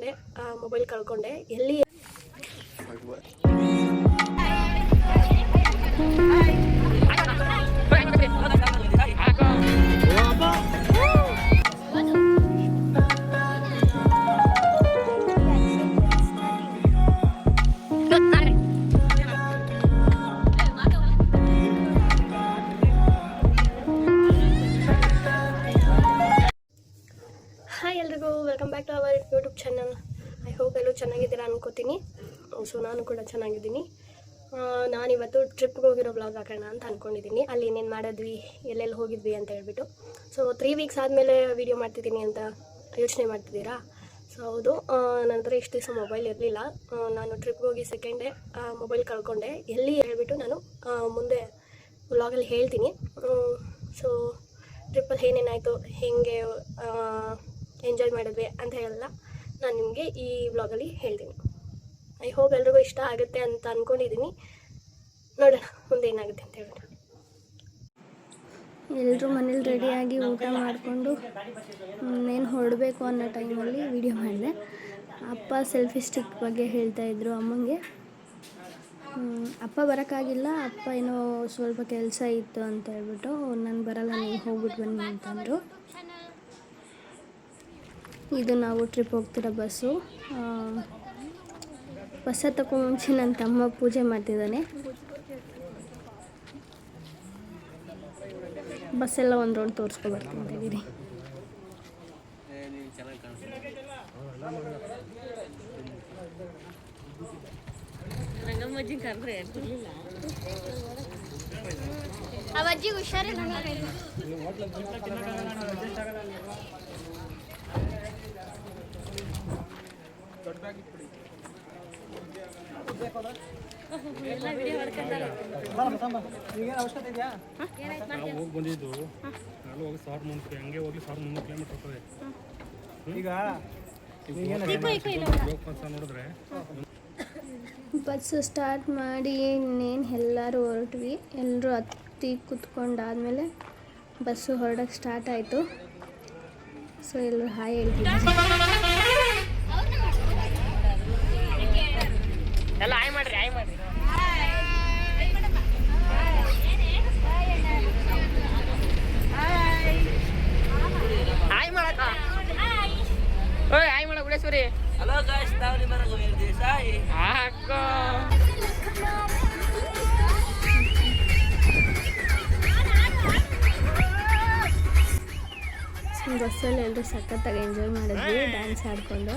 ಸೆಕೆಂಡೇ mobile ಕಳ್ಕೊಂಡೆ. ಎಲ್ಲಿ hi ಎಲ್ರಿಗೂ, welcome back to our YouTube channel. I hope ಎಲ್ಲರೂ ಚೆನ್ನಾಗಿದ್ದೀರಾ ಅನ್ಕೋತೀನಿ. ಸೊ ನಾನು ಕೂಡ ಚೆನ್ನಾಗಿದ್ದೀನಿ. ನಾನಿವತ್ತು ಟ್ರಿಪ್ಗೆ ಹೋಗಿರೋ ಬ್ಲಾಗ್ ಹಾಕೋಣ ಅಂತ ಅಂದ್ಕೊಂಡಿದ್ದೀನಿ. ಅಲ್ಲಿ ಏನೇನು ಮಾಡಿದ್ವಿ, ಎಲ್ಲೆಲ್ಲಿ ಹೋಗಿದ್ವಿ ಅಂತ ಹೇಳ್ಬಿಟ್ಟು. ಸೊ 3 ವೀಕ್ಸ್ ಆದಮೇಲೆ ವೀಡಿಯೋ ಮಾಡ್ತಿದ್ದೀನಿ ಅಂತ ಯೋಚನೆ ಮಾಡ್ತಿದ್ದೀರಾ? ಸೊ ಹೌದು, ನನ್ನ ಹತ್ರ ಇಷ್ಟು ದಿವಸ ಮೊಬೈಲ್ ಇರಲಿಲ್ಲ. ನಾನು ಟ್ರಿಪ್ಗೆ ಹೋಗಿ ಸೆಕೆಂಡೇ ಮೊಬೈಲ್ ಕಳ್ಕೊಂಡೆ. ಎಲ್ಲಿ ಹೇಳ್ಬಿಟ್ಟು ನಾನು ಮುಂದೆ ವ್ಲಾಗಲ್ಲಿ ಹೇಳ್ತೀನಿ. ಸೊ ಟ್ರಿಪ್ಪಲ್ಲಿ ಏನೇನಾಯಿತು, ಹೇಗೆ ಎಂಜಾಯ್ ಮಾಡಿದ್ವಿ ಅಂತ ಹೇಳಲ್ಲ ನಾನು ನಿಮಗೆ ಈ ವ್ಲಾಗಲ್ಲಿ ಹೇಳ್ತೀನಿ. ಐ ಹೋಪ್ ಎಲ್ರಿಗೂ ಇಷ್ಟ ಆಗುತ್ತೆ ಅಂತ ಅಂದ್ಕೊಂಡಿದ್ದೀನಿ. ನೋಡೋಣ ಮುಂದೆ ಏನಾಗುತ್ತೆ ಅಂತ ಹೇಳ್ಬಿಟ್ಟು. ಎಲ್ಲರೂ ಮನೇಲಿ ರೆಡಿಯಾಗಿ ಊಟ ಮಾಡಿಕೊಂಡು ಇನ್ನೇನು ಹೊರಡಬೇಕು ಅನ್ನೋ ಟೈಮಲ್ಲಿ ವಿಡಿಯೋ ಮಾಡಿದೆ. ಅಪ್ಪ ಸೆಲ್ಫಿ ಸ್ಟಿಕ್ ಬಗ್ಗೆ ಹೇಳ್ತಾಯಿದ್ರು ಅಮ್ಮಂಗೆ. ಅಪ್ಪ ಬರೋಕ್ಕಾಗಿಲ್ಲ, ಅಪ್ಪ ಏನೋ ಸ್ವಲ್ಪ ಕೆಲಸ ಇತ್ತು ಅಂತ ಹೇಳ್ಬಿಟ್ಟು ನಾನು ಬರಲ್ಲ, ನೀವು ಹೋಗ್ಬಿಟ್ಟು ಬನ್ನಿ ಅಂತಂದರು. ಇದು ನಾವು ಟ್ರಿಪ್ ಹೋಗ್ತಿರೋ ಬಸ್ಸು. ಬಸ್ ಹತ್ತಕ್ಕೂ ಮುಂಚೆ ನನ್ನ ತಮ್ಮ ಪೂಜೆ ಮಾಡ್ತಿದ್ದಾನೆ. ಬಸ್ಸೆಲ್ಲ ಒಂದು ರೌಂಡ್ ತೋರಿಸ್ಕೊಬರ್ತೀನಿ ಅಂತ ಇದ್ದೀರಿ. ಅವಜ್ಜಿಗೆ ಹುಷಾರಿಲ್ಲ. ಹೋಗಿ ಬಂದಿದ್ದು ನಾನು ಹೋಗಿ 1300 ಹಂಗೆ ಹೋಗಿ 1300 ಕಿಲೋಮೀಟರ್ ಹೋಗ್ತದೆ. ಈಗ ನೋಡಿದ್ರೆ ಬಸ್ಸು ಸ್ಟಾರ್ಟ್ ಮಾಡಿ ಇನ್ನೇನು ಎಲ್ಲರೂ ಹೊರಟ್ವಿ. ಎಲ್ಲರೂ ಹತ್ತಿ ಕೂತ್ಕೊಂಡಾದ್ಮೇಲೆ ಬಸ್ಸು ಹೊರಡೋಕ್ಕೆ ಸ್ಟಾರ್ಟ್ ಆಯಿತು. ಸೊ ಎಲ್ಲರೂ ಹಾಯ್ ಹೇಳ್ತಿದ್ದಾರೆ. ಎಲ್ಲ ಹಾಯ್ ಮಾಡ್ರಿ, ಹಾಯ್ ಮಾಡ್ರಿ. ಹಾಯ್ ಮಾಡಕ ಓಯ್ ಹಾಯ್ ಮಾಡ ಗುಡೇಶ್ವರಿ. ಹಲೋ ಗಾಯ್ಸ್, ನಾವು ನಿಮ್ಮ ಹೋಗಿದ್ವಿ ಸಾಯಿ ಹಾಕೋ. ಬಸ್ಸಲ್ಲಿ ಎಲ್ಲರೂ ಸಖತ್ತಾಗಿ ಎಂಜಾಯ್ ಮಾಡಿದ್ವಿ, ಡ್ಯಾನ್ಸ್ ಆಡಿಕೊಂಡು.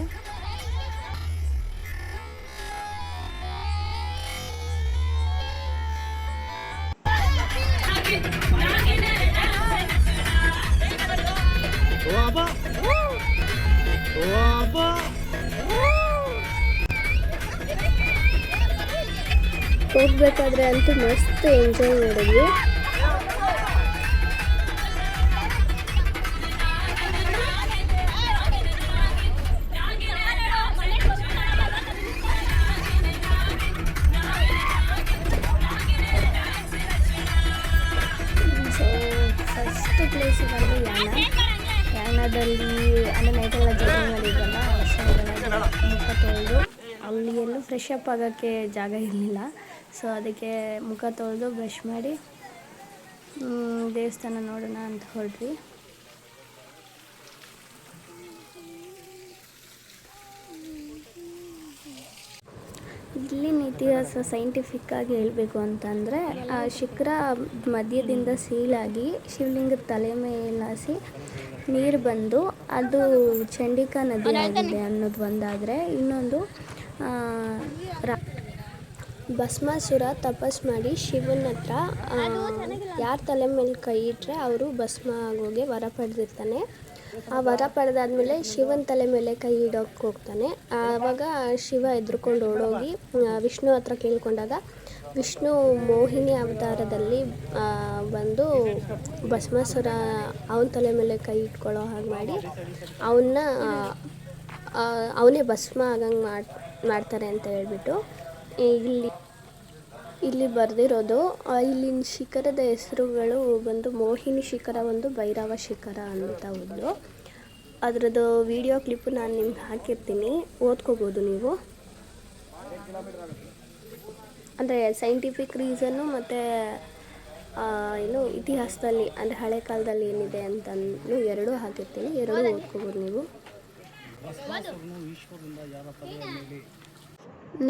ಹೋಗ್ಬೇಕಾದ್ರೆ ಅಂತೂ ಮಸ್ತ್ ಎಂಜಾಯ್ ಮಾಡಿದ್ವಿ. ಫಸ್ಟ್ ಪ್ಲೇಸಿಗೆ ಬಂದು ಯಾಣದಲ್ಲಿ ಅಂದರೆ ನೈಟೆಲ್ಲ ಜೊತೆ ಮಾಡಿದ್ವಲ್ಲ, ಮುಖ ತೊಳೆದು ಅಲ್ಲಿ ಎಲ್ಲೂ ಫ್ರೆಶ್ ಅಪ್ ಆಗೋಕ್ಕೆ ಜಾಗ ಇರಲಿಲ್ಲ. ಸೊ ಅದಕ್ಕೆ ಮುಖ ತೊಳೆದು ಬ್ರಷ್ ಮಾಡಿ ದೇವಸ್ಥಾನ ನೋಡೋಣ ಅಂತ ಹೊರಟ್ವಿ. ಇಲ್ಲಿನ ಇತಿಹಾಸ ಸೈಂಟಿಫಿಕ್ಕಾಗಿ ಹೇಳಬೇಕು ಅಂತಂದರೆ, ಆ ಶಿಖರ ಮಧ್ಯದಿಂದ ಸೀಳಾಗಿ ಶಿವಲಿಂಗದ ತಲೆ ಮೇಲಾಸಿ ನೀರು ಬಂದು ಅದು ಚಂಡಿಕಾ ನದಿ ಆಗಿದೆ ಅನ್ನೋದು ಒಂದಾದರೆ, ಇನ್ನೊಂದು ಭಸ್ಮಾಸುರ ತಪಸ್ ಮಾಡಿ ಶಿವನ ಹತ್ರ ಯಾರ ತಲೆ ಮೇಲೆ ಕೈ ಇಟ್ಟರೆ ಅವರು ಭಸ್ಮ ಆಗೋಗೆ ವರ ಪಡೆದಿರ್ತಾನೆ. ಆ ವರ ಪಡೆದಾದ್ಮೇಲೆ ಶಿವನ ತಲೆ ಮೇಲೆ ಕೈ ಇಡೋಕ್ಕೆ ಹೋಗ್ತಾನೆ. ಆವಾಗ ಶಿವ ಎದ್ರುಕೊಂಡು ಓಡೋಗಿ ವಿಷ್ಣು ಹತ್ರ ಕೇಳ್ಕೊಂಡಾಗ ವಿಷ್ಣು ಮೋಹಿನಿ ಅವತಾರದಲ್ಲಿ ಬಂದು ಭಸ್ಮಾಸುರ ಅವನ ತಲೆ ಮೇಲೆ ಕೈ ಇಟ್ಕೊಳ್ಳೋ ಹಾಗೆ ಮಾಡಿ ಅವನೇ ಭಸ್ಮ ಆಗಂಗೆ ಮಾಡ್ತಾರೆ ಅಂತ ಹೇಳ್ಬಿಟ್ಟು ಇಲ್ಲಿ ಬರೆದಿರೋದು. ಇಲ್ಲಿನ ಶಿಖರದ ಹೆಸರುಗಳು ಬಂದು ಮೋಹಿನಿ ಶಿಖರ ಒಂದು, ಭೈರವ ಶಿಖರ ಅಂತ ಒಂದು. ಅದರದ್ದು ವಿಡಿಯೋ ಕ್ಲಿಪ್ಪು ನಾನು ನಿಮ್ಗೆ ಹಾಕಿರ್ತೀನಿ, ಓದ್ಕೋಬೋದು ನೀವು. ಅಂದರೆ ಸೈಂಟಿಫಿಕ್ ರೀಸನ್ನು ಮತ್ತು ಏನು ಇತಿಹಾಸದಲ್ಲಿ ಅಂದರೆ ಹಳೆ ಕಾಲದಲ್ಲಿ ಏನಿದೆ ಅಂತಂದು ಎರಡೂ ಹಾಕಿರ್ತೀನಿ, ಎರಡೂ ಓದ್ಕೋಬೋದು ನೀವು.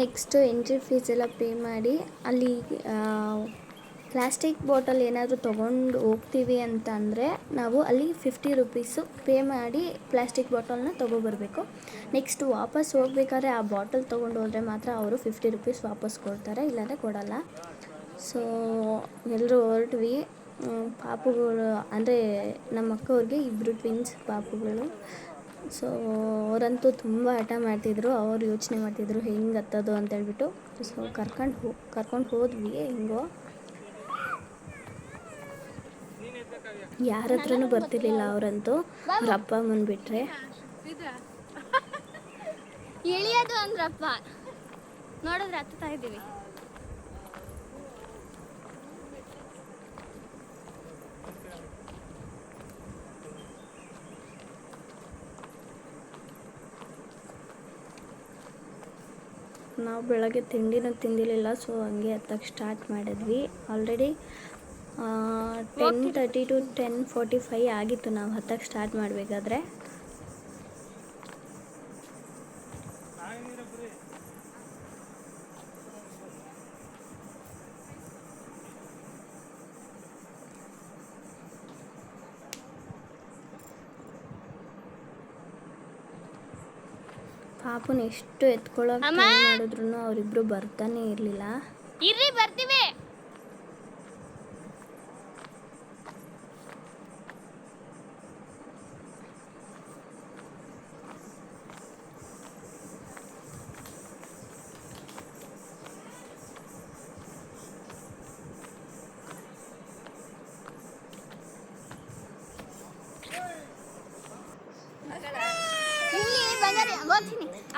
ನೆಕ್ಸ್ಟು ಎಂಟ್ರಿ ಫೀಸ್ ಎಲ್ಲ ಪೇ ಮಾಡಿ ಅಲ್ಲಿ ಪ್ಲಾಸ್ಟಿಕ್ ಬಾಟಲ್ ಏನಾದರೂ ತೊಗೊಂಡು ಹೋಗ್ತೀವಿ ಅಂತ ಅಂದರೆ ನಾವು ಅಲ್ಲಿ 50 ರುಪೀಸು ಪೇ ಮಾಡಿ ಪ್ಲಾಸ್ಟಿಕ್ ಬಾಟಲ್ನ ತೊಗೊಬರ್ಬೇಕು. ನೆಕ್ಸ್ಟ್ ವಾಪಸ್ ಹೋಗ್ಬೇಕಾದ್ರೆ ಆ ಬಾಟಲ್ ತೊಗೊಂಡು ಹೋದರೆ ಮಾತ್ರ ಅವರು 50 ರುಪೀಸ್ ವಾಪಸ್ ಕೊಡ್ತಾರೆ, ಇಲ್ಲಾಂದರೆ ಕೊಡಲ್ಲ. ಸೊ ಎಲ್ಲರೂ ಹೊರಟ್ವಿ. ಪಾಪುಗಳು ಅಂದರೆ ನಮ್ಮ ಅಕ್ಕವ್ರಿಗೆ 2 ಟ್ವಿನ್ಸ್ ಪಾಪುಗಳು. ಸೊ ಅವರಂತೂ ತುಂಬ ಹಠ ಮಾಡ್ತಿದ್ರು, ಅವ್ರು ಯೋಚನೆ ಮಾಡ್ತಿದ್ರು ಹೆಂಗೆ ಹತ್ತೋದು ಅಂತೇಳ್ಬಿಟ್ಟು. ಸೊ ಕರ್ಕೊಂಡು ಹೋದ್ವಿ ಹೆಂಗೋ. ಯಾರ ಹತ್ರನೂ ಬರ್ತಿರ್ಲಿಲ್ಲ ಅವರಂತೂ, ಅವ್ರ ಅಪ್ಪ ಅಮ್ಮನ ಬಿಟ್ಟರೆ. ಇಳಿಯೋದು ಅಂದ್ರಪ್ಪ ನೋಡಿದ್ರೆ ಹತ್ತಾ ಇದ್ದೀವಿ. ನಾವು ಬೆಳಗ್ಗೆ ತಿಂಡಿನೂ ತಿಂದಿರಲಿಲ್ಲ, ಸೊ ಹಂಗೆ ಹತ್ತಕ್ಕೆ ಸ್ಟಾರ್ಟ್ ಮಾಡಿದ್ವಿ. ಆಲ್ರೆಡಿ 10:30 to 10:45 ಆಗಿತ್ತು ನಾವು ಹತ್ತಕ್ಕೆ ಸ್ಟಾರ್ಟ್ ಮಾಡಬೇಕಾದ್ರೆ. ಪಾಪುನ ಎಷ್ಟು ಎತ್ಕೊಳ್ಳೋಕೆ ಟ್ರೈ ಮಾಡಿದ್ರು ಅವರಿಬ್ರು ಬರ್ತಾನೆ ಇರಲಿಲ್ಲ. ಇರ್ರಿ ಬರ್ತೀವಿ.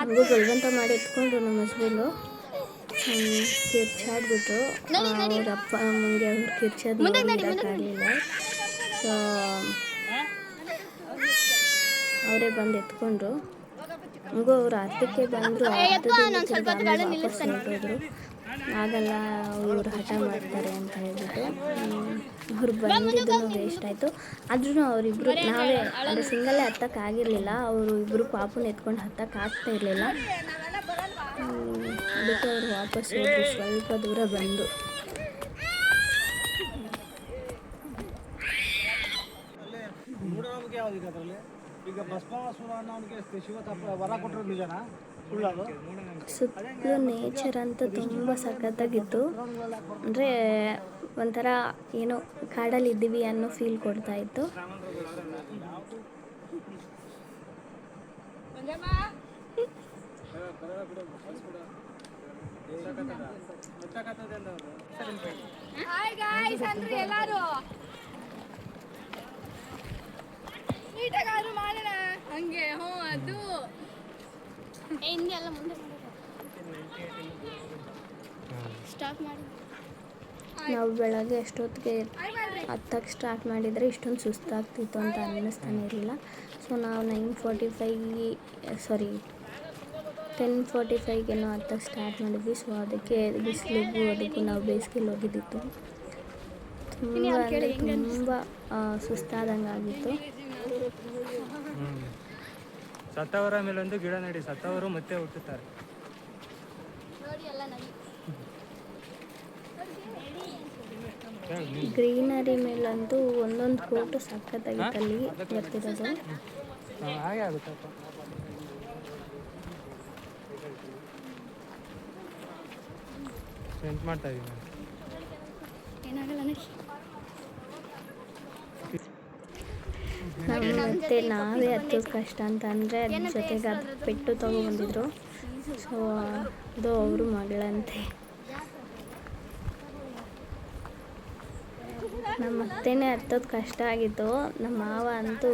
ಹಂಗೂ ಬಲವಂತ ಮಾಡಿ ಎತ್ಕೊಂಡ್ರು ನಮ್ಮ ಹಸ್ಬೆಂಡು. ಕಿರ್ಚಾಡ್ಬಿಟ್ರು. ಅವ್ರ ಅಪ್ಪ ಅಮ್ಮಂಗೆ ಅವ್ರು ಕಿರ್ಚಾದ್ ನೋಡೋಕ್ಕಾಗಲಿಲ್ಲ. ಸೊ ಅವರೇ ಬಂದು ಎತ್ಕೊಂಡ್ರು. ಹಂಗೂ ಅವ್ರು ಅರ್ಧಕ್ಕೆ ಬಂದರು, ವಾಪಸ್ ಹೊರಟೋದ್ರು. ಆಗಲ್ಲ ಇವರು ಹಠ ಮಾಡ್ತಾರೆ ಅಂತ ಹೇಳ್ಬಿಟ್ಟು ಅವ್ರು ಬಂದಿದ್ದೂ ವೇಸ್ಟ್ ಆಯಿತು. ಆದ್ರೂ ಅವರಿಬ್ಬರು ನಾವೇ ಅಂದರೆ ಸಿಂಗಲ್ಲೇ ಹತ್ತಕ್ಕಾಗಿರಲಿಲ್ಲ, ಅವರು ಇಬ್ಬರು ಪಾಪುನ ಎತ್ಕೊಂಡು ಹತ್ತಕ್ಕಾಗ್ತಾ ಇರಲಿಲ್ಲ. ಅದಕ್ಕೆ ಅವರು ವಾಪಸ್ ಹೋಗಿ ಸ್ವಲ್ಪ ದೂರ ಬಂದು ಸುತ್ತಲೂ ನೇಚರ್ ಅಂತೂ ತುಂಬ ಸಖತ್ತಾಗಿತ್ತು. ಅಂದರೆ ಒಂಥರ ಏನೋ ಕಾಡಲ್ಲಿ ಇದ್ದೀವಿ ಅನ್ನೋ ಫೀಲ್ ಕೊಡ್ತಾ ಇತ್ತು. ಹಂಗೆ ಅದು ಹಿಂಗೆಲ್ಲ ಮುಂದೆ ಸ್ಟಾಪ್ ಮಾಡಿ. ನಾವು ಬೆಳಗ್ಗೆ ಅಷ್ಟೊತ್ತಿಗೆ ಹತ್ತಕ್ಕೆ ಸ್ಟಾರ್ಟ್ ಮಾಡಿದರೆ ಇಷ್ಟೊಂದು ಸುಸ್ತಾಗ್ತಿತ್ತು ಅಂತ ಅನ್ನಿಸ್ತಾನೆ ಇರಲಿಲ್ಲ. ಸೊ ನಾವು 10:45ಗೇನೋ ಹತ್ತಕ್ಕೆ ಸ್ಟಾರ್ಟ್ ಮಾಡಿದ್ವಿ. ಸೊ ಅದಕ್ಕೆ ಬಿಸಿಲಿಗೂ ಅದಕ್ಕೂ ನಾವು ಬೇಸಿಗೆಯಲ್ಲಿ ಹೋಗಿದ್ದಿತ್ತು. ತುಂಬ ಅಂದರೆ ತುಂಬ ಸುಸ್ತಾದಂಗೆ ಆಗಿತ್ತು. ಸತ್ತವರ ಮೇಲೊಂದು ಗಿಡ ನೆಡಿ, ಸತ್ತವರು ಮತ್ತೆ ಹುಟ್ಟುತ್ತಾರೆ. ಗ್ರೀನರಿ ಮೇಲಂತೂ ಒಂದೊಂದು ಫೋಟೋ ಸಖತ್ತಾಗಿತ್ತು ಅಲ್ಲಿ ಬರ್ತಿರೋದು. ಹಾಗೆ ಆಗುತ್ತಪ್ಪ. ಎಂತ ಮಾಡ್ತಾ ಇದ್ದೀನಿ ಮತ್ತೆ ನಾವೇ ಹತ್ತೋದು ಕಷ್ಟ ಅಂತ ಅಂದರೆ ಅದ್ರ ಜೊತೆಗೆ ಅದು ಪೆಟ್ಟು ತೊಗೊಬಂದಿದ್ರು. ಸೊ ಅದು ಅವರು ಮಗಳಂತೆ. ನಮ್ಮ ಅತ್ತೆನೇ ಹತ್ತೋದು ಕಷ್ಟ ಆಗಿತ್ತು. ನಮ್ಮ ಮಾವ ಅಂತೂ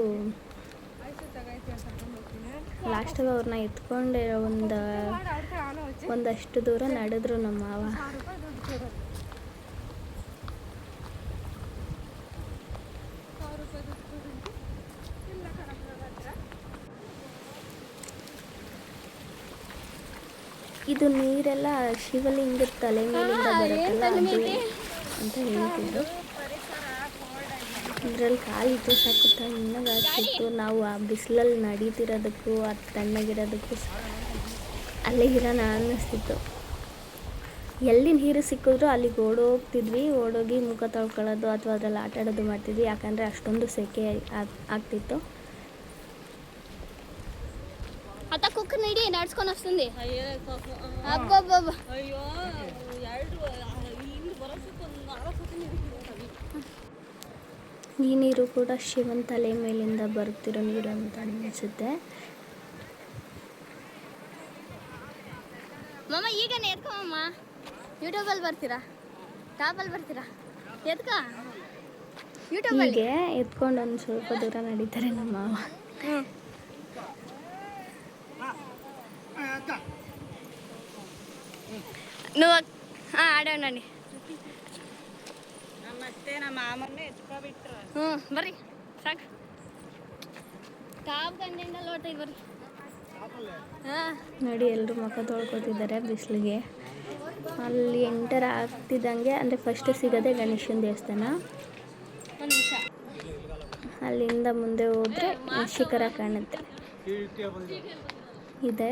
ಲಾಸ್ಟಿಗೆ ಅವ್ರನ್ನ ಎತ್ಕೊಂಡೆ ಒಂದಷ್ಟು ದೂರ ನಡೆದ್ರು ನಮ್ಮ ಮಾವ. ಇದು ನೀರೆಲ್ಲ ಶಿವಲಿಂಗದ ತಲೆ ಮೇಲಿಂದ ಬರುತ್ತಲ್ಲ ಅದು ಅಂತ ಹೇಳ್ತಿದ್ರು. ಇದರಲ್ಲಿ ಕಾಲಿಟ್ಟು ಸಾಕು ತಣ್ಣಗಾಗ್ತಿತ್ತು. ನಾವು ಆ ಬಿಸಿಲಲ್ಲಿ ನಡೀತಿರೋದಕ್ಕೂ ಅದು ತಣ್ಣಗಿರೋದಕ್ಕೂ ಅಲ್ಲೇ ಇರೋಣ ಅನ್ನಿಸ್ತಿತ್ತು. ಎಲ್ಲಿ ನೀರು ಸಿಕ್ಕಿದ್ರು ಅಲ್ಲಿಗೆ ಓಡೋಗ್ತಿದ್ವಿ. ಓಡೋಗಿ ಮುಖ ತೊಳ್ಕೊಳ್ಳೋದು ಅಥವಾ ಅದರಲ್ಲಿ ಆಟ ಆಡೋದು ಮಾಡ್ತಿದ್ವಿ, ಯಾಕಂದರೆ ಅಷ್ಟೊಂದು ಸೆಕೆ ಆಗ್ತಿತ್ತು. ಅತ್ತ ಕುಕ್ಕ ನೀಡಿ ನಡ್ಸ್ಕೊಂಡು ವస్తుంది. ಅಬ್ಬಬ್ಬಬ್ಬ ಈ ನೀರು ಕೂಡ ಶಿವನ ತಲೆ ಮೇಲಿಂದ ಬರ್ತಿರೋ ನೀರು ಅಂತ ಅನಿಸುತ್ತೆ. ಮಮ್ಮ ಈಗ ಎತ್ಕೊಮ್ಮ, ಯೂಟ್ಯೂಬಲ್ಲಿ ಬರ್ತೀರಾ, ಟಾಪಲ್ಲಿ ಬರ್ತೀರಾ, ಎತ್ಕ ಯೂಟ್ಯೂಬಲ್ಲಿ. ಹೀಗೆ ಎತ್ಕೊಂಡು ಒಂದು ಸ್ವಲ್ಪ ದೂರ ನಡೀತಾರೆ ನಮ್ಮ ಮಾವ. నువ్వు ఆడండి. ಬರ್ರಿ ಸಾಕು. ಟಾಪ್ ಗಂಡಿಂದ ಲೋಟೈದು ಬರ್ರಿ. ನೋಡಿ ಎಲ್ಲರೂ ಮುಖ ತೊಳ್ಕೊತಿದ್ದಾರೆ ಬಿಸಿಲಿಗೆ. ಅಲ್ಲಿ ಎಂಟರ್ ಆಗ್ತಿದ್ದಂಗೆ ಅಂದರೆ ಫಸ್ಟ್ ಸಿಗೋದೇ ಗಣೇಶನ ದೇವಸ್ಥಾನ. ಒಂದು ನಿಮಿಷ. ಅಲ್ಲಿಂದ ಮುಂದೆ ಹೋದರೆ ಶಿಖರ ಕಾಣುತ್ತೆ. ಇದೆ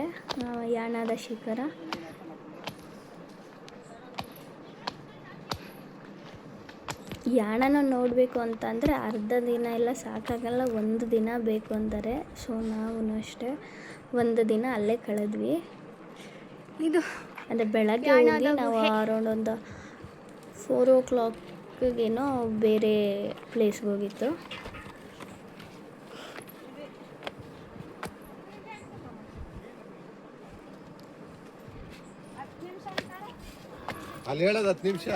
ಯಾಣದ ಶಿಖರ. ಯಾಣನ ನೋಡಬೇಕು ಅಂತ ಅಂದರೆ ಅರ್ಧ ದಿನ ಎಲ್ಲ ಸಾಕಾಗಲ್ಲ, ಒಂದು ದಿನ ಬೇಕು ಅಂತಾರೆ. ಸೊ ನಾವು ಅಷ್ಟೇ ಒಂದು ದಿನ ಅಲ್ಲೇ ಕಳೆದ್ವಿ. ಇದು ಅಂದರೆ ಬೆಳಗ್ಗೆ ಹೋಗಿ ನಾವು ಅರೌಂಡ್ ಒಂದು 4 o'clockಗೇನೋ ಬೇರೆ ಪ್ಲೇಸ್ಗೆ ಹೋಗಿತ್ತು. ಅಲ್ಲಿ ಹೇಳೋದು 10 ನಿಮಿಷ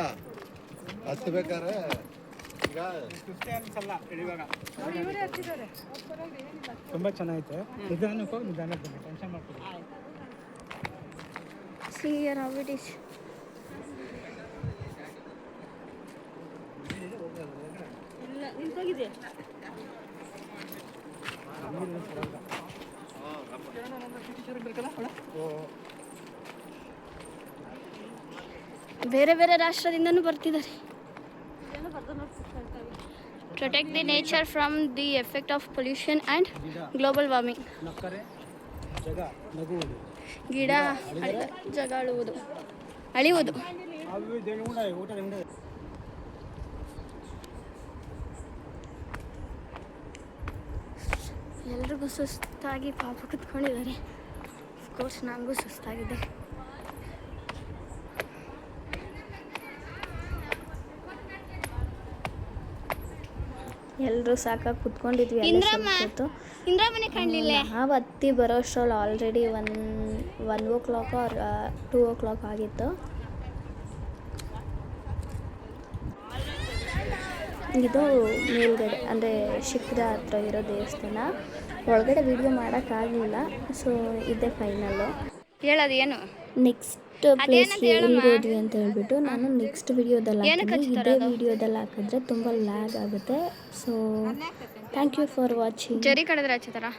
ಹತ್ಬೇಕಾರೆ ಈಗ ತುಂಬ ಚೆನ್ನಾಗೈತೆ. ನಿಧಾನಕ್ಕೆ ಹೋಗಿ ನಿಧಾನಕ್ಕೆ ಬನ್ನಿ, ಟೆನ್ಷನ್ ಮಾಡ್ಕೊಳ್ಳಿ. See here how it is. ಬೇರೆ ಬೇರೆ ರಾಷ್ಟ್ರದಿಂದನೂ ಬರ್ತಿದ್ದಾರೆ. Protect the nature from the effect of pollution and global warming. ಗಿಡ ಜಗಾಡುವುದು, ಅಳಿಯುವುದು. ಎಲ್ರಿಗೂ ಸುಸ್ತಾಗಿ ಪಾಪ ಕುತ್ಕೊಂಡಿದ್ದಾರೆ. ಅಫ್ಕೋರ್ಸ್ ನನಗೂ ಸುಸ್ತಾಗಿದೆ. ಎಲ್ಲರೂ ಸಾಕಾಗಿ ಕುತ್ಕೊಂಡಿದ್ವಿ. ಇಂದ್ರಮನೆ ಕಾಣಲಿಲ್ಲ. ನಾವು ಹತ್ತಿ ಬರೋ ಅಷ್ಟರಲ್ಲಿ ಆಲ್ರೆಡಿ 1 o'clock or 2 o'clock ಆಗಿತ್ತು. ಇದು ಮೇಲ್ಗಡೆ ಅಂದರೆ ಶಿಖರ ಹತ್ರ ಇರೋ ದೇವಸ್ಥಾನ. ಒಳಗಡೆ ವಿಡಿಯೋ ಮಾಡೋಕ್ಕಾಗಲಿಲ್ಲ. ಸೊ ಇದೇ ಫೈನಲ್ಲು. ಹೇಳೋದು ಏನು ನೆಕ್ಸ್ಟ್ ಪ್ಲೇಸ್ ಎಲ್ಲಿ ಹೋದ್ವಿ ಅಂತ ಹೇಳ್ಬಿಟ್ಟು ನಾನು ನೆಕ್ಸ್ಟ್ ವಿಡಿಯೋದಲ್ಲಿ ಹಾಕ್ತೀನಿ. ಇದೇ ವಿಡಿಯೋದಲ್ಲಿ ಹಾಕಿದ್ರೆ ತುಂಬ ಲ್ಯಾಗ್ ಆಗುತ್ತೆ. So thank you for watching. ಜರಿ ಕಡಿದ್ರೆ ಹಚ್ಚತಾರ.